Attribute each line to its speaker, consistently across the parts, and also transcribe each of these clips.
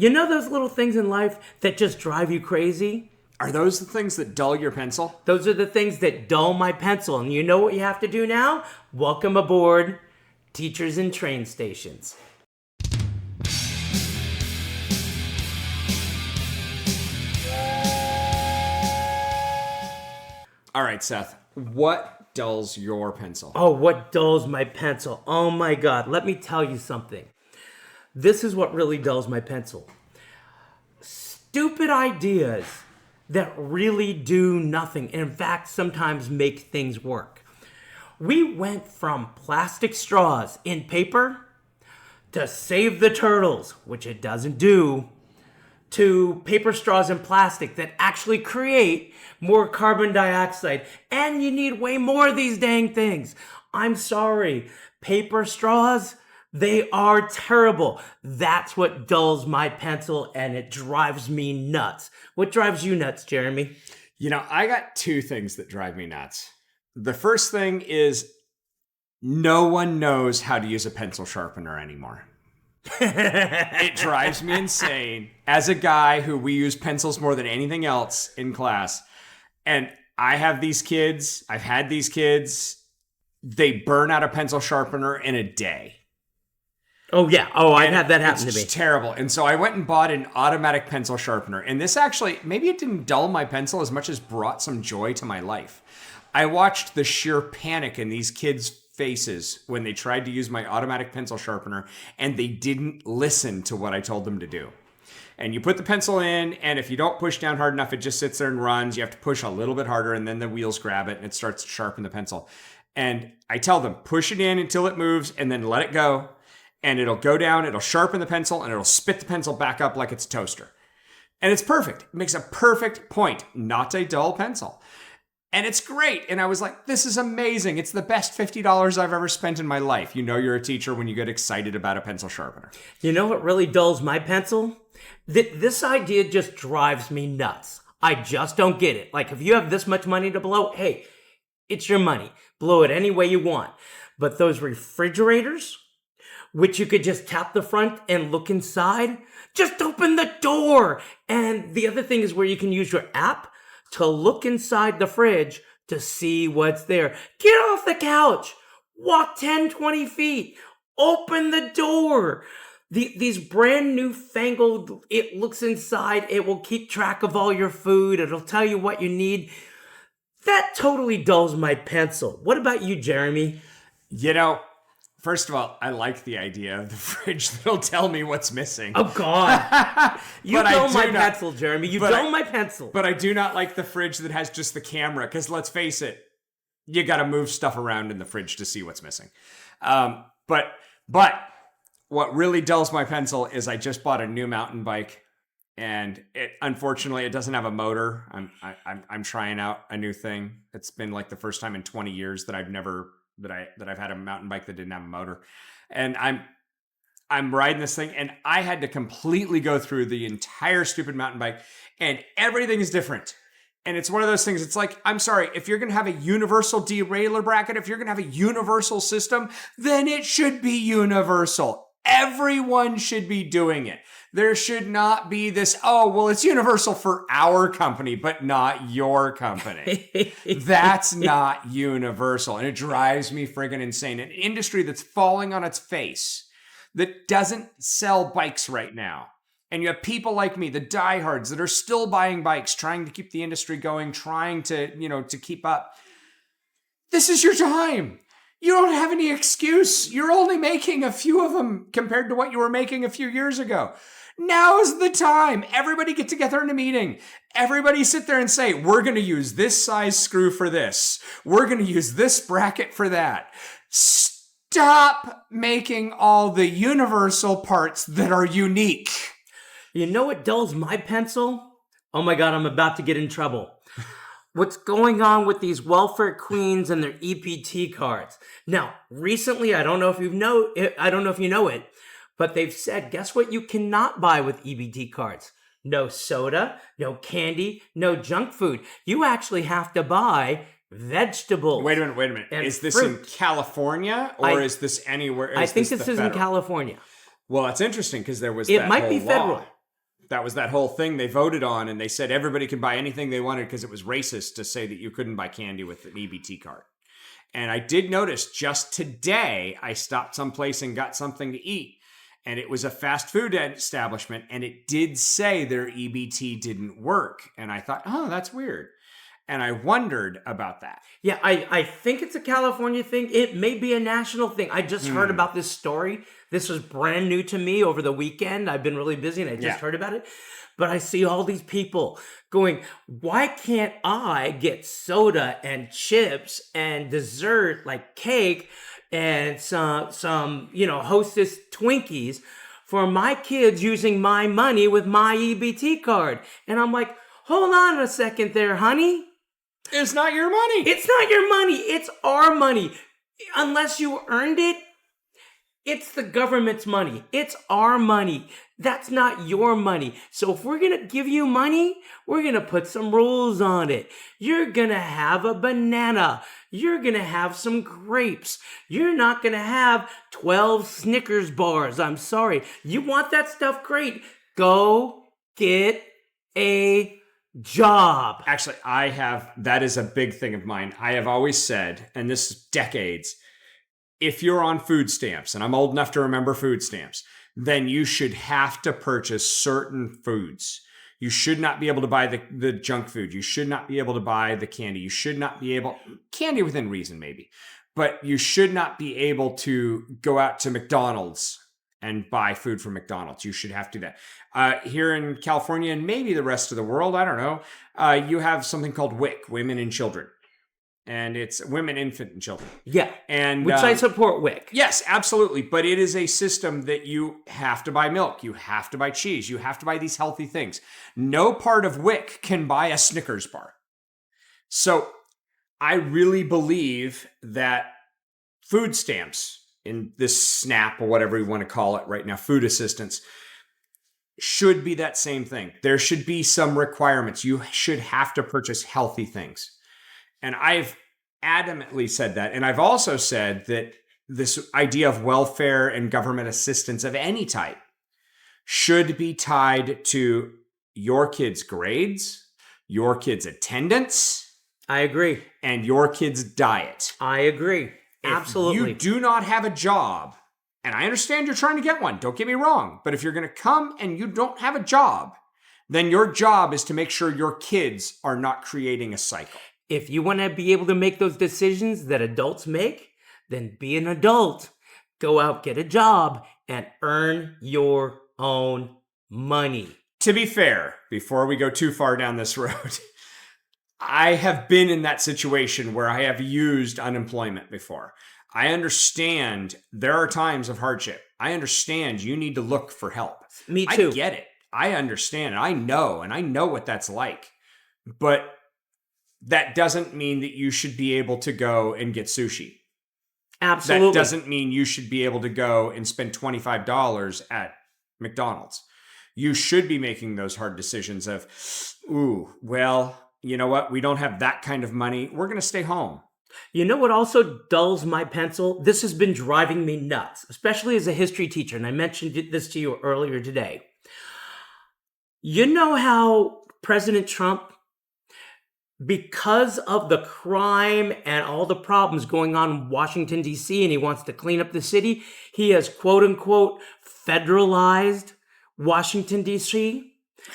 Speaker 1: You know those little things in life that just drive you crazy?
Speaker 2: Are those the things that dull your pencil?
Speaker 1: Those are the things that dull my pencil. And you know what you have to do now? Welcome aboard, Teachers in Train Stations.
Speaker 2: All right, Seth. What dulls your pencil?
Speaker 1: Oh, what dulls my pencil? Oh my God, let me tell you something. This is what really dulls my pencil. Stupid ideas that really do nothing, and in fact, sometimes make things work. We went from plastic straws in paper to save the turtles, which it doesn't do, to paper straws and plastic that actually create more carbon dioxide. And you need way more of these dang things. I'm sorry. Paper straws, they are terrible. That's what dulls my pencil, and it drives me nuts. What drives you nuts, Jeremy?
Speaker 2: You know, I got two things that drive me nuts. The first thing is no one knows how to use a pencil sharpener anymore. It drives me insane as a guy who we use pencils more than anything else in class. And I have these kids, I've had these kids, they burn out a pencil sharpener in a day.
Speaker 1: Oh, yeah. Oh, I've had that happen to me.
Speaker 2: It's terrible. And so I went and bought an automatic pencil sharpener. And this actually, maybe it didn't dull my pencil as much as brought some joy to my life. I watched the sheer panic in these kids' faces when they tried to use my automatic pencil sharpener and they didn't listen to what I told them to do. And you put the pencil in, and if you don't push down hard enough, it just sits there and runs. You have to push a little bit harder, and then the wheels grab it, and it starts to sharpen the pencil. And I tell them, push it in until it moves, and then let it go. And it'll go down, it'll sharpen the pencil, and it'll spit the pencil back up like it's a toaster. And it's perfect. It makes a perfect point, not a dull pencil. And it's great. And I was like, this is amazing. It's the best $50 I've ever spent in my life. You know you're a teacher when you get excited about a pencil sharpener.
Speaker 1: You know what really dulls my pencil? This idea just drives me nuts. I just don't get it. Like, if you have this much money to blow, hey, it's your money. Blow it any way you want. But those refrigerators, which you could just tap the front and look inside, just open the door. And the other thing is where you can use your app to look inside the fridge to see what's there. Get off the couch. Walk 10, 20 feet. Open the door. These brand new fangled, it looks inside. It will keep track of all your food. It'll tell you what you need. That totally dulls my pencil. What about you, Jeremy?
Speaker 2: You know, first of all, I like the idea of the fridge that'll tell me what's missing.
Speaker 1: Oh, God. You dull my pencil, Jeremy. You dull my pencil.
Speaker 2: But I do not like the fridge that has just the camera, because let's face it, you got to move stuff around in the fridge to see what's missing. But what really dulls my pencil is I just bought a new mountain bike, and unfortunately it doesn't have a motor. I'm trying out a new thing. It's been like the first time in 20 years that I've had a mountain bike that didn't have a motor. And I'm riding this thing, and I had to completely go through the entire stupid mountain bike, and everything is different. And it's one of those things, it's like, I'm sorry, if you're going to have a universal derailleur bracket, if you're going to have a universal system, then it should be universal. Everyone should be doing it. There should not be this, oh, well, it's universal for our company, but not your company. That's not universal. And it drives me friggin' insane. An industry that's falling on its face, that doesn't sell bikes right now. And you have people like me, the diehards, that are still buying bikes, trying to keep the industry going, trying to, to keep up. This is your time. You don't have any excuse. You're only making a few of them compared to what you were making a few years ago. Now's the time. Everybody get together in a meeting. Everybody sit there and say, we're going to use this size screw for this. We're going to use this bracket for that. Stop making all the universal parts that are unique.
Speaker 1: You know what dulls my pencil? Oh my God, I'm about to get in trouble. What's going on with these welfare queens and their EPT cards? Now, recently, I don't know if you know it, but they've said, guess what you cannot buy with EBT cards? No soda, no candy, no junk food. You actually have to buy vegetables.
Speaker 2: Wait a minute. Is this
Speaker 1: fruit.
Speaker 2: in California, or is this anywhere?
Speaker 1: I think this is in California.
Speaker 2: Well, that's interesting, because there was
Speaker 1: It
Speaker 2: that
Speaker 1: might
Speaker 2: whole
Speaker 1: be federal.
Speaker 2: law. That was that whole thing they voted on, and they said everybody could buy anything they wanted because it was racist to say that you couldn't buy candy with an EBT card. And I did notice just today, I stopped someplace and got something to eat. And it was a fast food establishment, and it did say their EBT didn't work. And I thought, oh, that's weird. And I wondered about that.
Speaker 1: Yeah, I think it's a California thing. It may be a national thing. I just heard about this story. This was brand new to me over the weekend. I've been really busy and I just heard about it. But I see all these people going, why can't I get soda and chips and dessert like cake and some Hostess Twinkies for my kids using my money with my EBT card? And I'm like, hold on a second there, honey.
Speaker 2: It's not your money.
Speaker 1: It's not your money. It's our money. Unless you earned it, it's the government's money. It's our money. That's not your money. So if we're going to give you money, we're going to put some rules on it. You're going to have a banana. You're going to have some grapes. You're not going to have 12 Snickers bars. I'm sorry. You want that stuff? Great. Go get a job.
Speaker 2: Actually, that is a big thing of mine. I have always said, and this is decades, if you're on food stamps, and I'm old enough to remember food stamps, then you should have to purchase certain foods. You should not be able to buy the junk food. You should not be able to buy the candy. You should not be able, candy within reason maybe, but you should not be able to go out to McDonald's and buy food from McDonald's. You should have to do that. Here in California and maybe the rest of the world, I don't know, you have something called WIC, Women and Children. And it's Women, Infant, and Children.
Speaker 1: Yeah,
Speaker 2: and
Speaker 1: which I support WIC.
Speaker 2: Yes, absolutely. But it is a system that you have to buy milk. You have to buy cheese. You have to buy these healthy things. No part of WIC can buy a Snickers bar. So I really believe that food stamps, in this SNAP or whatever you want to call it right now, food assistance, should be that same thing. There should be some requirements. You should have to purchase healthy things. And I've adamantly said that. And I've also said that this idea of welfare and government assistance of any type should be tied to your kids' grades, your kids' attendance.
Speaker 1: I agree.
Speaker 2: And your kids' diet.
Speaker 1: I agree. Absolutely.
Speaker 2: If you do not have a job, and I understand you're trying to get one, don't get me wrong, but if you're going to come and you don't have a job, then your job is to make sure your kids are not creating a cycle.
Speaker 1: If you want to be able to make those decisions that adults make, then be an adult. Go out, get a job, and earn your own money.
Speaker 2: To be fair, before we go too far down this road, I have been in that situation where I have used unemployment before. I understand there are times of hardship. I understand you need to look for help.
Speaker 1: Me too.
Speaker 2: I get it. I understand. I know what that's like. But that doesn't mean that you should be able to go and get sushi.
Speaker 1: Absolutely.
Speaker 2: That doesn't mean you should be able to go and spend $25 at McDonald's. You should be making those hard decisions of, ooh, well, you know what? We don't have that kind of money. We're going to stay home.
Speaker 1: You know what also dulls my pencil? This has been driving me nuts, especially as a history teacher. And I mentioned this to you earlier today. You know how President Trump, because of the crime and all the problems going on in Washington, D.C., and he wants to clean up the city, he has, quote unquote, federalized Washington, D.C.,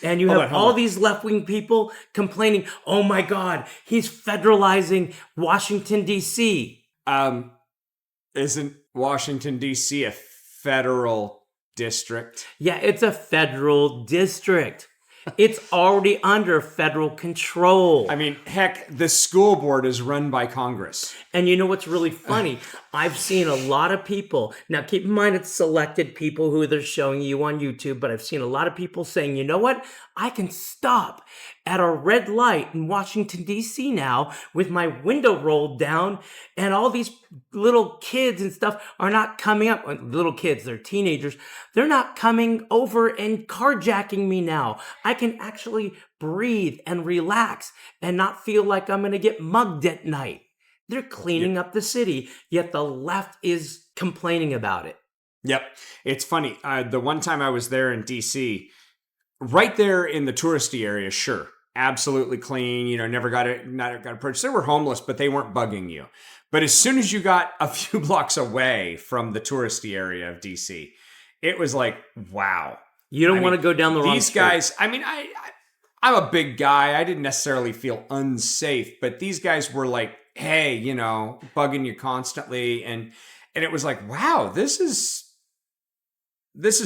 Speaker 1: and you have all these left-wing people complaining, oh my God, he's federalizing Washington, D.C.
Speaker 2: Isn't Washington, D.C. a federal district?
Speaker 1: Yeah, it's a federal district. It's already under federal control.
Speaker 2: I mean, heck, the school board is run by Congress.
Speaker 1: And you know what's really funny? I've seen a lot of people, now keep in mind it's selected people who they're showing you on YouTube, but I've seen a lot of people saying, you know what? I can stop at a red light in Washington, D.C. now with my window rolled down, and all these little kids and stuff are not coming up. Little kids, they're teenagers. They're not coming over and carjacking me now. I can actually breathe and relax and not feel like I'm going to get mugged at night. They're cleaning up the city, yet the left is complaining about it.
Speaker 2: Yep. It's funny. The one time I was there in D.C., right there in the touristy area, sure, absolutely clean. Never got approached. They were homeless, but they weren't bugging you. But as soon as you got a few blocks away from the touristy area of DC, it was like, wow.
Speaker 1: You don't want to go down the wrong
Speaker 2: These
Speaker 1: street.
Speaker 2: guys, I'm a big guy. I didn't necessarily feel unsafe, but these guys were like, hey, bugging you constantly. And it was like, wow, this is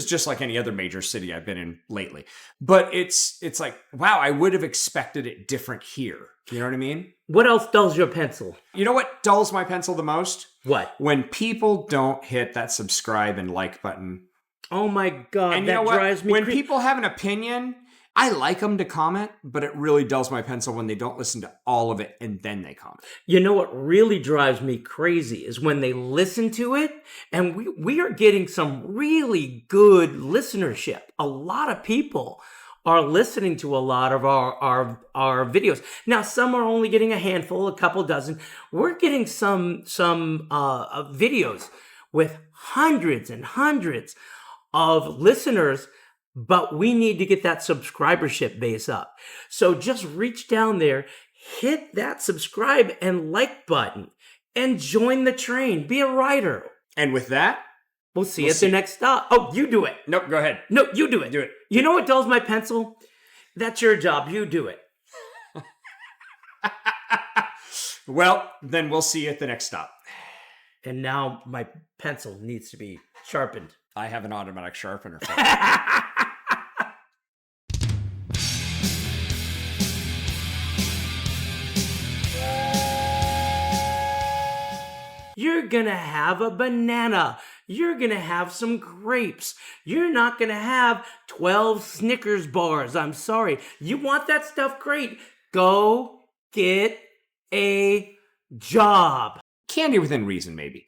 Speaker 2: just like any other major city I've been in lately. But it's like, wow, I would have expected it different here. You know what I mean?
Speaker 1: What else dulls your pencil?
Speaker 2: You know what dulls my pencil the most?
Speaker 1: What?
Speaker 2: When people don't hit that subscribe and like button.
Speaker 1: Oh my God,
Speaker 2: And
Speaker 1: that
Speaker 2: you know what?
Speaker 1: drives me
Speaker 2: When
Speaker 1: crazy.
Speaker 2: people have an opinion, I like them to comment, but it really dulls my pencil when they don't listen to all of it and then they comment.
Speaker 1: You know what really drives me crazy is when they listen to it, and we are getting some really good listenership. A lot of people are listening to a lot of our videos. Now, some are only getting a handful, a couple dozen. We're getting some videos with hundreds and hundreds of listeners, but we need to get that subscribership base up. So just reach down there, hit that subscribe and like button, and join the train. Be a writer.
Speaker 2: And with that,
Speaker 1: We'll see you at the next stop. Oh, you do it.
Speaker 2: nope, go ahead.
Speaker 1: No, you do it.
Speaker 2: Do it.
Speaker 1: You know what dulls my pencil? That's your job. You do it.
Speaker 2: Well, then we'll see you at the next stop.
Speaker 1: And now my pencil needs to be sharpened.
Speaker 2: I have an automatic sharpener.
Speaker 1: You're gonna have a banana. You're gonna have some grapes. You're not gonna have 12 Snickers bars. I'm sorry. You want that stuff? Great. Go get a job.
Speaker 2: Candy within reason, maybe.